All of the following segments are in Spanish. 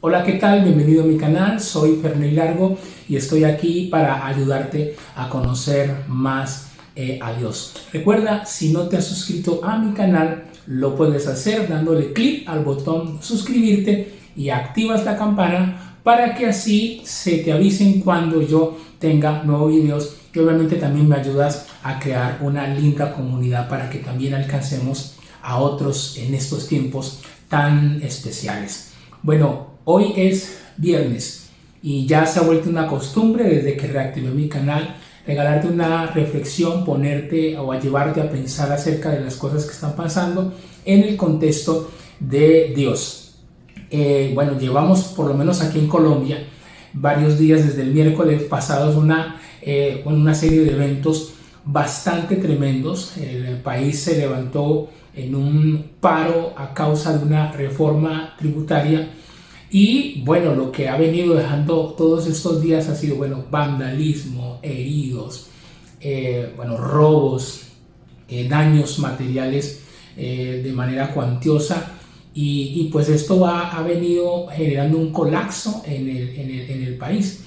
Hola, ¿qué tal? Bienvenido a mi canal, soy Ferney Largo y estoy aquí para ayudarte a conocer más a Dios. Recuerda, si no te has suscrito a mi canal, lo puedes hacer dándole clic al botón suscribirte y activas la campana para que así se te avisen cuando yo tenga nuevos videos, y obviamente también me ayudas a crear una linda comunidad para que también alcancemos a otros en estos tiempos tan especiales. Bueno, hoy es viernes y ya se ha vuelto una costumbre desde que reactivé mi canal regalarte una reflexión, ponerte o a llevarte a pensar acerca de las cosas que están pasando en el contexto de Dios. Bueno, llevamos por lo menos aquí en Colombia varios días desde el miércoles pasados una serie de eventos bastante tremendos. El país se levantó en un paro a causa de una reforma tributaria y bueno, lo que ha venido dejando todos estos días ha sido vandalismo, heridos, robos, daños materiales de manera cuantiosa y pues esto ha venido generando un colapso en el país.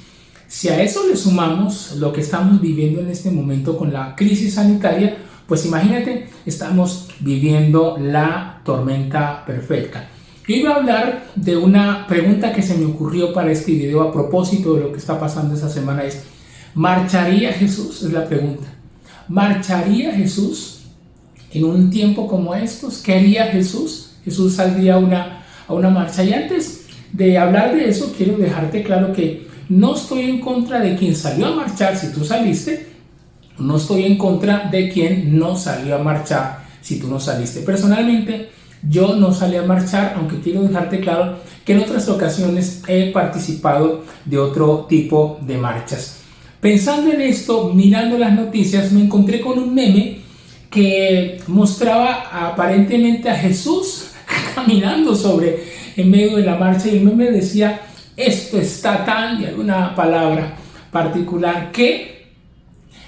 Si a eso le sumamos lo que estamos viviendo en este momento con la crisis sanitaria, pues imagínate, estamos viviendo la tormenta perfecta. Yo iba a hablar de una pregunta que se me ocurrió para este video a propósito de lo que está pasando esta semana. ¿Marcharía Jesús? Es la pregunta. ¿Marcharía Jesús en un tiempo como estos? ¿Qué haría Jesús? Jesús saldría a una marcha. Y antes de hablar de eso, quiero dejarte claro que no estoy en contra de quien salió a marchar si tú saliste. No estoy en contra de quien no salió a marchar si tú no saliste. Personalmente, yo no salí a marchar, aunque quiero dejarte claro que en otras ocasiones he participado de otro tipo de marchas. Pensando en esto, mirando las noticias, me encontré con un meme que mostraba aparentemente a Jesús caminando en medio de la marcha, y el meme decía: esto está tan, y alguna palabra particular, que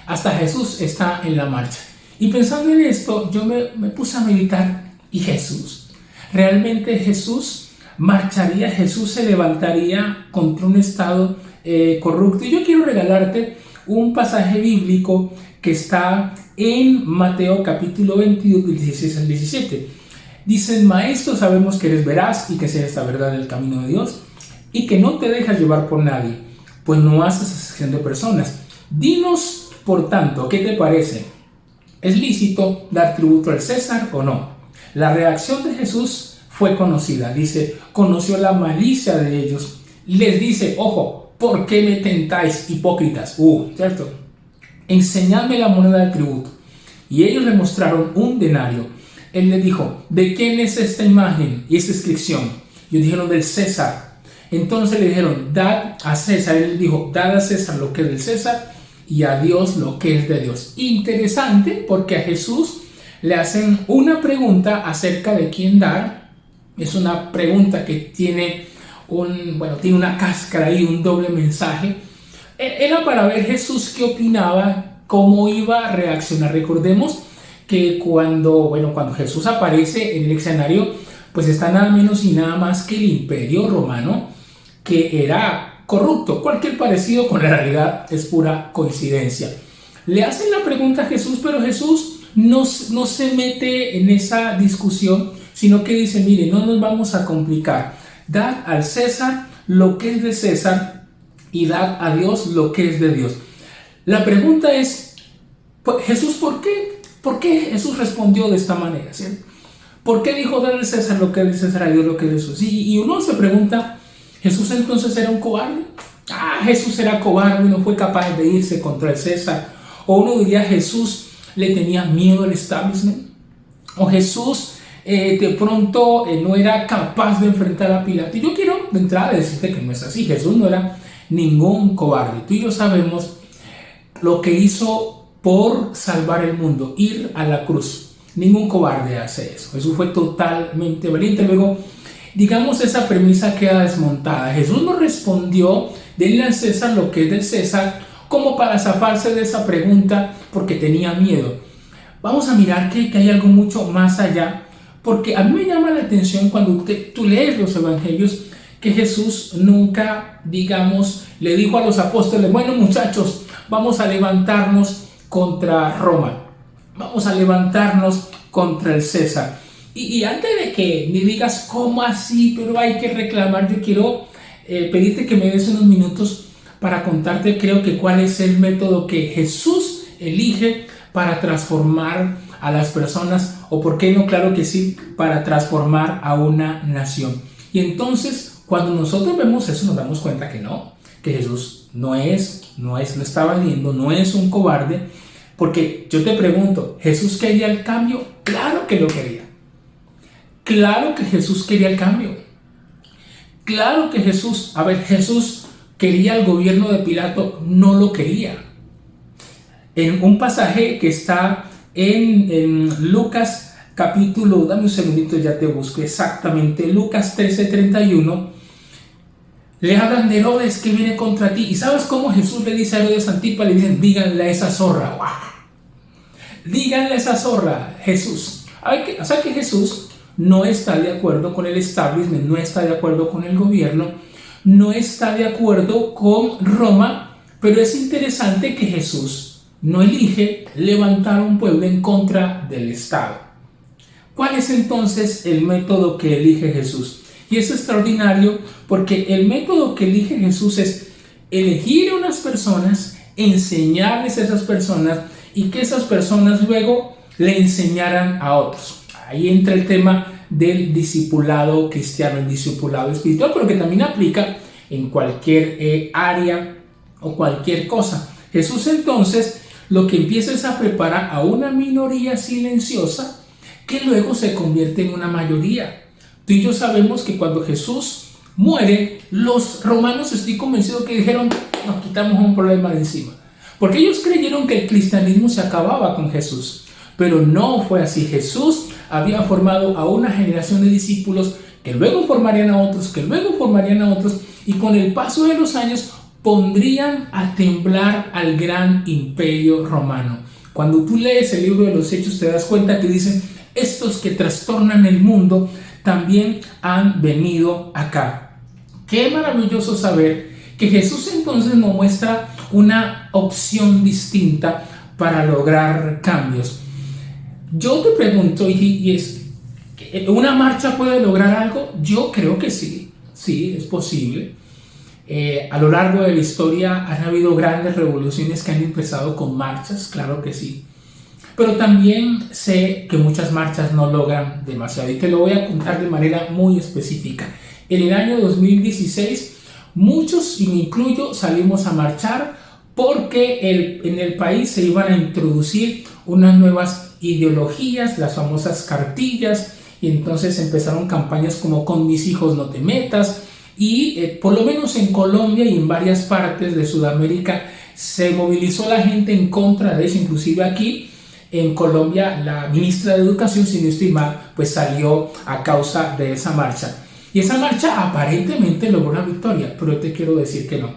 hasta Jesús está en la marcha. Y pensando en esto, yo me puse a meditar. ¿Y Jesús? ¿Realmente Jesús marcharía? ¿Jesús se levantaría contra un estado corrupto? Y yo quiero regalarte un pasaje bíblico que está en Mateo capítulo 22, 16 al 17. Dicen: Maestro, sabemos que eres veraz y que seas la verdad del camino de Dios y que no te dejas llevar por nadie, pues no haces acepción de personas. Dinos, por tanto, ¿qué te parece? ¿Es lícito dar tributo al César o no? La reacción de Jesús fue conocida. Dice: conoció la malicia de ellos. Les dice: ojo, ¿por qué me tentáis, hipócritas? ¿Cierto? Enseñadme la moneda del tributo. Y ellos le mostraron un denario. Él les dijo: ¿de quién es esta imagen y esta inscripción? Y ellos dijeron: del César. Entonces le dijeron: dad a César. Él les dijo: dad a César lo que es del César y a Dios lo que es de Dios. Interesante, porque a Jesús le hacen una pregunta acerca de quién dar. Es una pregunta que tiene una cáscara y un doble mensaje. Era para ver Jesús qué opinaba, cómo iba a reaccionar. Recordemos que cuando Jesús aparece en el escenario, pues está nada menos y nada más que el Imperio Romano, que era corrupto. Cualquier parecido con la realidad es pura coincidencia. Le hacen la pregunta a Jesús, pero Jesús no se mete en esa discusión, sino que dice: mire, no nos vamos a complicar. Dad al César lo que es de César y dad a Dios lo que es de Dios. La pregunta es: Jesús, ¿por qué? ¿Por qué Jesús respondió de esta manera? ¿Sí? ¿Por qué dijo: dad al César lo que es de César, a Dios lo que es de Jesús? Y uno se pregunta: ¿Jesús entonces era un cobarde? Jesús era cobarde, no fue capaz de irse contra el César. O uno diría: Jesús le tenía miedo al establishment, o Jesús de pronto no era capaz de enfrentar a Pilato. Y yo quiero de entrada decirte que no es así. Jesús no era ningún cobarde. Tú y yo sabemos lo que hizo por salvar el mundo, ir a la cruz. Ningún cobarde hace eso. Jesús fue totalmente valiente. Luego, digamos, esa premisa queda desmontada. Jesús no respondió: denle al César lo que es del César, como para zafarse de esa pregunta porque tenía miedo. Vamos a mirar que hay algo mucho más allá, porque a mí me llama la atención cuando tú lees los evangelios, que Jesús nunca, digamos, le dijo a los apóstoles, bueno muchachos, vamos a levantarnos contra Roma, vamos a levantarnos contra el César. Y antes de que me digas cómo así, pero hay que reclamar, yo quiero pedirte que me des unos minutos para contarte, creo que cuál es el método que Jesús elige para transformar a las personas, o por qué no, claro que sí, para transformar a una nación. Y entonces, cuando nosotros vemos eso, nos damos cuenta que no, que Jesús no está valiendo, no es un cobarde, porque yo te pregunto, ¿Jesús quería el cambio? Claro que lo quería. Claro que Jesús quería el cambio. Claro que Jesús quería el gobierno de Pilato, no lo quería. En un pasaje que está en Lucas capítulo, dame un segundito, ya te busco exactamente, Lucas 13:31, le hablan de Herodes que viene contra ti. ¿Y sabes cómo Jesús le dice a Herodes Antipas? Le dicen, díganle a esa zorra. ¡Wow! Díganle a esa zorra, Jesús. O sea que Jesús no está de acuerdo con el establishment, no está de acuerdo con el gobierno, no está de acuerdo con Roma, pero es interesante que Jesús no elige levantar un pueblo en contra del Estado. ¿Cuál es entonces el método que elige Jesús? Y es extraordinario porque el método que elige Jesús es elegir a unas personas, enseñarles a esas personas y que esas personas luego le enseñaran a otros. Ahí entra el tema del discipulado cristiano, el discipulado espiritual, pero que también aplica en cualquier área o cualquier cosa. Jesús entonces lo que empieza es a preparar a una minoría silenciosa que luego se convierte en una mayoría. Tú y yo sabemos que cuando Jesús muere, los romanos, estoy convencido que dijeron, nos quitamos un problema de encima, porque ellos creyeron que el cristianismo se acababa con Jesús, pero no fue así. Jesús había formado a una generación de discípulos que luego formarían a otros, y con el paso de los años pondrían a temblar al gran imperio romano. Cuando tú lees el libro de los Hechos te das cuenta que dicen, estos que trastornan el mundo también han venido acá. Qué maravilloso saber que Jesús entonces nos muestra una opción distinta para lograr cambios. Yo te pregunto, ¿una marcha puede lograr algo? Yo creo que sí, es posible. A lo largo de la historia han habido grandes revoluciones que han empezado con marchas, claro que sí. Pero también sé que muchas marchas no logran demasiado y te lo voy a contar de manera muy específica. En el año 2016, muchos, y me incluyo, salimos a marchar porque en el país se iban a introducir unas nuevas ideologías, las famosas cartillas, y entonces empezaron campañas como con mis hijos no te metas, y por lo menos en Colombia y en varias partes de Sudamérica se movilizó la gente en contra de eso. Inclusive aquí en Colombia la ministra de Educación, si no estoy mal, pues salió a causa de esa marcha, y esa marcha aparentemente logró una victoria, pero te quiero decir que no.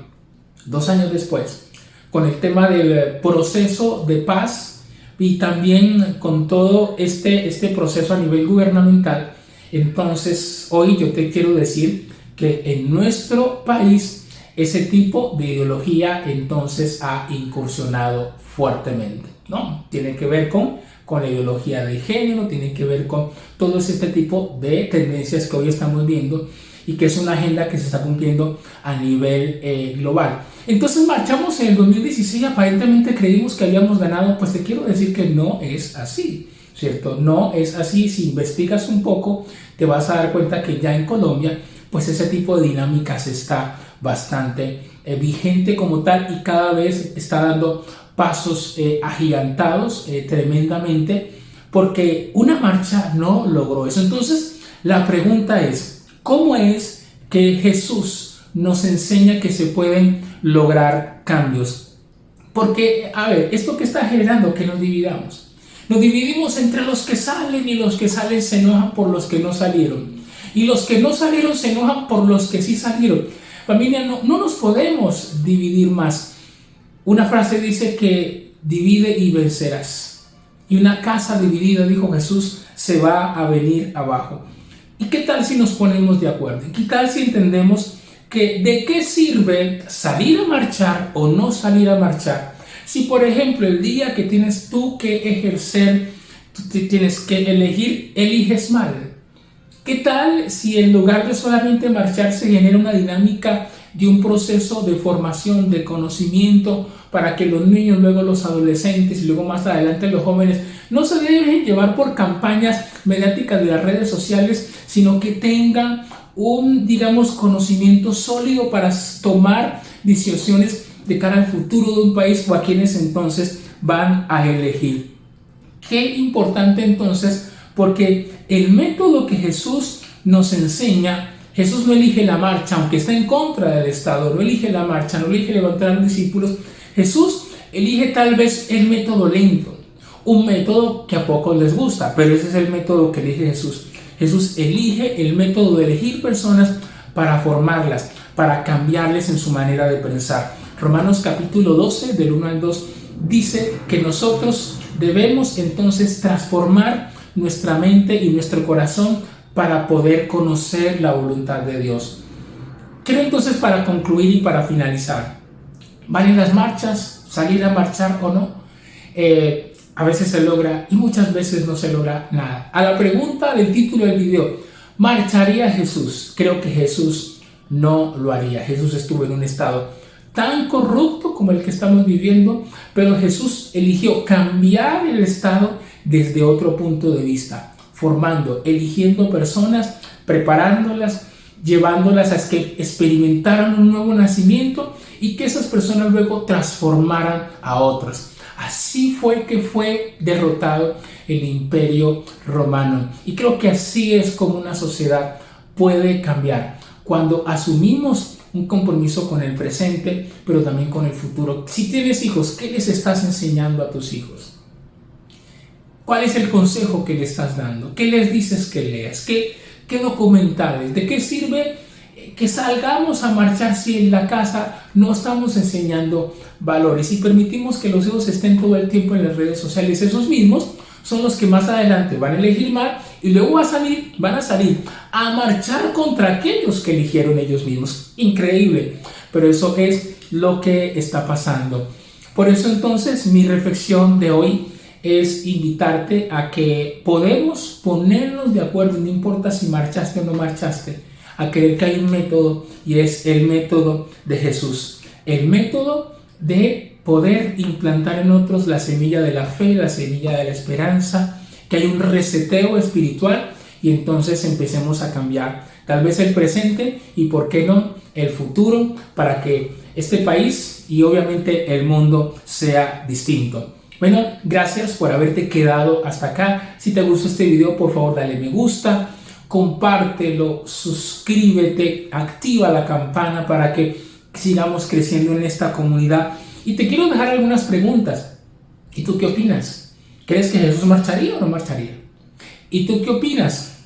2 años después, con el tema del proceso de paz y también con todo este proceso a nivel gubernamental, entonces hoy yo te quiero decir que en nuestro país ese tipo de ideología entonces ha incursionado fuertemente, ¿no? Tiene que ver con la ideología de género, tiene que ver con todo este tipo de tendencias que hoy estamos viendo y que es una agenda que se está cumpliendo a nivel global. Entonces marchamos en el 2016 y aparentemente creímos que habíamos ganado. Pues te quiero decir que no es así, ¿cierto? No es así. Si investigas un poco te vas a dar cuenta que ya en Colombia pues ese tipo de dinámicas está bastante vigente como tal y cada vez está dando pasos agigantados tremendamente, porque una marcha no logró eso. Entonces la pregunta es, ¿cómo es que Jesús nos enseña que se pueden lograr cambios? Porque, a ver, esto que está generando que nos dividamos. Nos dividimos entre los que salen, y los que salen se enojan por los que no salieron, y los que no salieron se enojan por los que sí salieron. Familia, no nos podemos dividir más. Una frase dice que divide y vencerás, y una casa dividida, dijo Jesús, se va a venir abajo. ¿Y qué tal si nos ponemos de acuerdo? ¿Qué tal si entendemos que de qué sirve salir a marchar o no salir a marchar? Si por ejemplo el día que tienes tú que ejercer, tú tienes que elegir, eliges mal. ¿Qué tal si en lugar de solamente marchar se genera una dinámica de un proceso de formación, de conocimiento, para que los niños, luego los adolescentes y luego más adelante los jóvenes no se dejen llevar por campañas mediáticas de las redes sociales, sino que tengan un, digamos, conocimiento sólido para tomar decisiones de cara al futuro de un país o a quienes entonces van a elegir? Qué importante entonces, porque el método que Jesús nos enseña, Jesús no elige la marcha, aunque está en contra del Estado, no elige la marcha, no elige levantar a los discípulos. Jesús elige tal vez el método lento, un método que a pocos les gusta, pero ese es el método que elige Jesús. Jesús elige el método de elegir personas para formarlas, para cambiarles en su manera de pensar. Romanos capítulo 12, del 1 al 2, dice que nosotros debemos entonces transformar nuestra mente y nuestro corazón para poder conocer la voluntad de Dios. Quiero entonces, para concluir y para finalizar, ¿valen las marchas? ¿Salir a marchar o no? A veces se logra y muchas veces no se logra nada. A la pregunta del título del video, ¿marcharía Jesús? Creo que Jesús no lo haría. Jesús estuvo en un estado tan corrupto como el que estamos viviendo, pero Jesús eligió cambiar el estado desde otro punto de vista, formando, eligiendo personas, preparándolas, llevándolas a que experimentaran un nuevo nacimiento y que esas personas luego transformaran a otras. Así fue que fue derrotado el Imperio Romano. Y creo que así es como una sociedad puede cambiar, cuando asumimos un compromiso con el presente, pero también con el futuro. Si tienes hijos, ¿qué les estás enseñando a tus hijos? ¿Cuál es el consejo que le estás dando? ¿Qué les dices que leas? ¿Qué documentales? ¿De qué sirve que salgamos a marchar si en la casa no estamos enseñando valores y permitimos que los hijos estén todo el tiempo en las redes sociales? Esos mismos son los que más adelante van a elegir mal y luego van a salir a marchar contra aquellos que eligieron ellos mismos. Increíble, pero eso es lo que está pasando. Por eso entonces mi reflexión de hoy es invitarte a que podemos ponernos de acuerdo, no importa si marchaste o no marchaste, a creer que hay un método y es el método de Jesús, el método de poder implantar en otros la semilla de la fe, la semilla de la esperanza, que hay un reseteo espiritual y entonces empecemos a cambiar tal vez el presente y por qué no el futuro, para que este país y obviamente el mundo sea distinto. Bueno, gracias por haberte quedado hasta acá. Si te gustó este video, por favor dale me gusta, compártelo, suscríbete, activa la campana para que sigamos creciendo en esta comunidad. Y te quiero dejar algunas preguntas. ¿Y tú qué opinas? ¿Crees que Jesús marcharía o no marcharía? ¿Y tú qué opinas?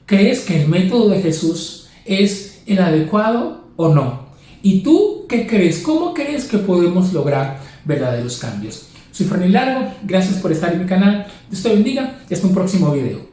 ¿Crees que el método de Jesús es el adecuado o no? ¿Y tú qué crees? ¿Cómo crees que podemos lograr verdaderos cambios? Soy Franny Largo, gracias por estar en mi canal. Dios te bendiga y hasta un próximo video.